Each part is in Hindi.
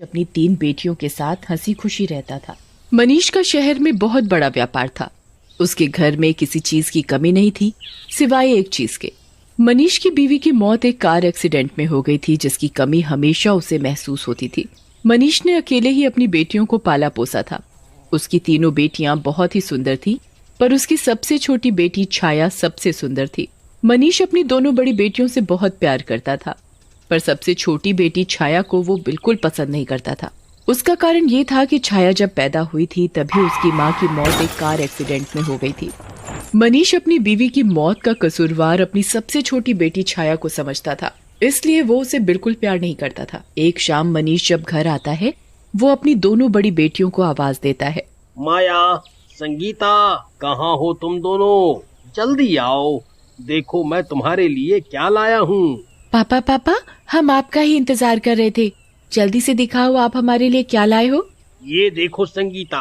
अपनी 3 बेटियों के साथ हंसी खुशी रहता था। मनीष का शहर में बहुत बड़ा व्यापार था। उसके घर में किसी चीज की कमी नहीं थी सिवाय एक चीज के। मनीष की बीवी की मौत एक कार एक्सीडेंट में हो गई थी, जिसकी कमी हमेशा उसे महसूस होती थी। मनीष ने अकेले ही अपनी बेटियों को पाला पोसा था। उसकी तीनों बेटियां बहुत ही सुंदर थी, पर उसकी सबसे छोटी बेटी छाया सबसे सुंदर थी। मनीष अपनी दोनों बड़ी बेटियों से बहुत प्यार करता था, पर सबसे छोटी बेटी छाया को वो बिल्कुल पसंद नहीं करता था। उसका कारण ये था कि छाया जब पैदा हुई थी तभी उसकी माँ की मौत एक कार एक्सीडेंट में हो गई थी। मनीष अपनी बीवी की मौत का कसूरवार अपनी सबसे छोटी बेटी छाया को समझता था, इसलिए वो उसे बिल्कुल प्यार नहीं करता था। एक शाम मनीष जब घर आता है, वो अपनी दोनों बड़ी बेटियों को आवाज देता है, माया, संगीता, कहाँ हो तुम दोनों? जल्दी आओ, देखो मैं तुम्हारे लिए क्या लाया हूँ। पापा पापा, हम आपका ही इंतजार कर रहे थे। जल्दी से दिखाओ आप हमारे लिए क्या लाए हो। ये देखो संगीता,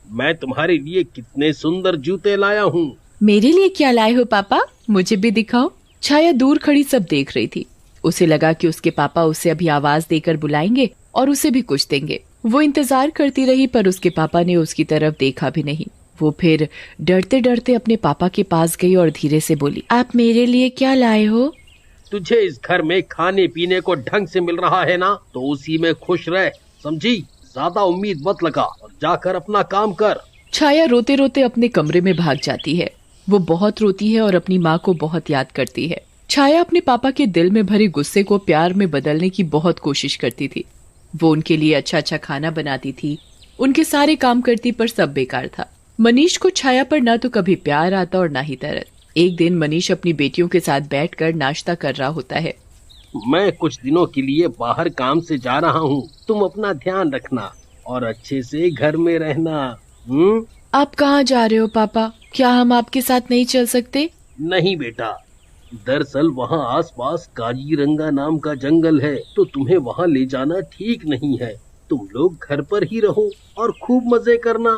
मैं तुम्हारे लिए कितने सुंदर जूते लाया हूँ। मेरे लिए क्या लाए हो पापा? मुझे भी दिखाओ। छाया दूर खड़ी सब देख रही थी। उसे लगा कि उसके पापा उसे अभी आवाज देकर बुलाएंगे और उसे भी कुछ देंगे। वो इंतजार करती रही, पर उसके पापा ने उसकी तरफ देखा भी नहीं। वो फिर डरते डरते अपने पापा के पास गई और धीरे से बोली, आप मेरे लिए क्या लाए हो? तुझे इस घर में खाने पीने को ढंग से मिल रहा है ना, तो उसी में खुश रह, समझी? ज्यादा उम्मीद मत लगा और जाकर अपना काम कर। छाया रोते रोते अपने कमरे में भाग जाती है। वो बहुत रोती है और अपनी माँ को बहुत याद करती है। छाया अपने पापा के दिल में भरे गुस्से को प्यार में बदलने की बहुत कोशिश करती थी। वो उनके लिए अच्छा अच्छा खाना बनाती थी, उनके सारे काम करती, पर सब बेकार था। मनीष को छाया पर ना तो कभी प्यार आता और ना ही तरस। एक दिन मनीष अपनी बेटियों के साथ बैठकर नाश्ता कर रहा होता है। मैं कुछ दिनों के लिए बाहर काम से जा रहा हूँ, तुम अपना ध्यान रखना और अच्छे से घर में रहना। आप कहाँ जा रहे हो पापा? क्या हम आपके साथ नहीं चल सकते? नहीं बेटा, दरअसल वहाँ आसपास काजीरंगा नाम का जंगल है, तो तुम्हें वहाँ ले जाना ठीक नहीं है। तुम लोग घर पर ही रहो और खूब मजे करना।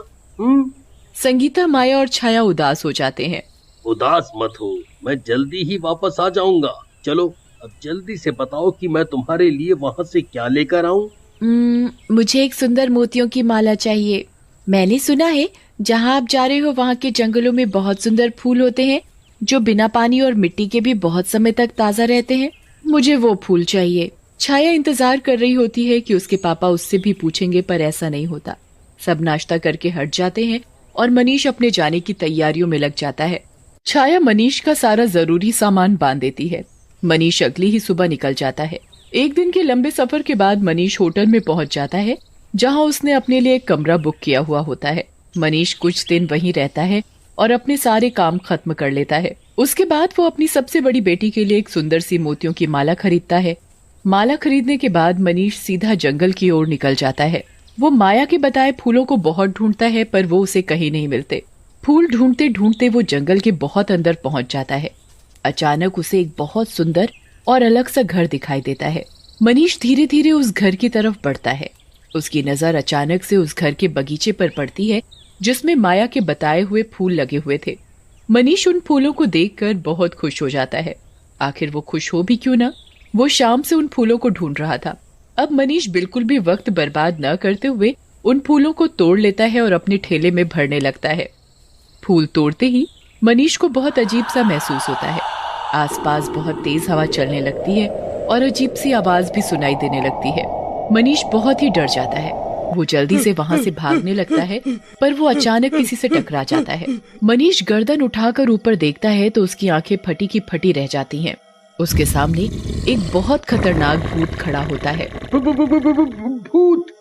संगीता, माया और छाया उदास हो जाते हैं। उदास मत हो, मैं जल्दी ही वापस आ जाऊंगा। चलो अब जल्दी से बताओ कि मैं तुम्हारे लिए वहाँ से क्या लेकर आऊं। मुझे एक सुंदर मोतियों की माला चाहिए। मैंने सुना है जहाँ आप जा रहे हो वहाँ के जंगलों में बहुत सुंदर फूल होते हैं, जो बिना पानी और मिट्टी के भी बहुत समय तक ताजा रहते हैं। मुझे वो फूल चाहिए। छाया इंतजार कर रही होती है कि उसके पापा उससे भी पूछेंगे, पर ऐसा नहीं होता। सब नाश्ता करके हट जाते हैं और मनीष अपने जाने की तैयारियों में लग जाता है। छाया मनीष का सारा जरूरी सामान बांध देती है। मनीष अगली ही सुबह निकल जाता है। एक दिन के लंबे सफर के बाद मनीष होटल में पहुंच जाता है, जहां उसने अपने लिए एक कमरा बुक किया हुआ होता है। मनीष कुछ दिन वहीं रहता है और अपने सारे काम खत्म कर लेता है। उसके बाद वो अपनी सबसे बड़ी बेटी के लिए एक सुंदर सी मोतियों की माला खरीदता है। माला खरीदने के बाद मनीष सीधा जंगल की ओर निकल जाता है। वो माया के बताए फूलों को बहुत ढूंढता है, पर वो उसे कहीं नहीं मिलते। फूल ढूंढते ढूंढते वो जंगल के बहुत अंदर पहुंच जाता है। अचानक उसे एक बहुत सुंदर और अलग सा घर दिखाई देता है। मनीष धीरे धीरे उस घर की तरफ बढ़ता है। उसकी नजर अचानक से उस घर के बगीचे पर पड़ती है, जिसमें माया के बताए हुए फूल लगे हुए थे। मनीष उन फूलों को देखकर बहुत खुश हो जाता है। आखिर वो खुश हो भी क्यों ना, वो शाम से उन फूलों को ढूंढ रहा था। अब मनीष बिल्कुल भी वक्त बर्बाद न करते हुए उन फूलों को तोड़ लेता है और अपने ठेले में भरने लगता है। फूल तोड़ते ही मनीष को बहुत अजीब सा महसूस होता है। आसपास बहुत तेज हवा चलने लगती है और अजीब सी आवाज भी सुनाई देने लगती है। मनीष बहुत ही डर जाता है। वो जल्दी से वहाँ से भागने लगता है, पर वो अचानक किसी से टकरा जाता है। मनीष गर्दन उठाकर ऊपर देखता है तो उसकी आंखें फटी की फटी रह जाती हैं। उसके सामने एक बहुत खतरनाक भूत खड़ा होता है। भूत,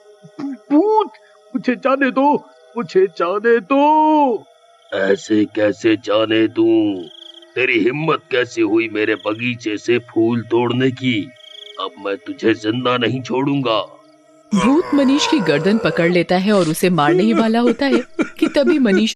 भूत, मुझे जाने दो, मुझे जाने दो। ऐसे कैसे जाने दूं? तेरी हिम्मत कैसे हुई मेरे बगीचे से फूल तोड़ने की? अब मैं तुझे जिंदा नहीं छोड़ूंगा। भूत मनीष की गर्दन पकड़ लेता है और उसे मारने ही वाला होता है कि तभी मनीष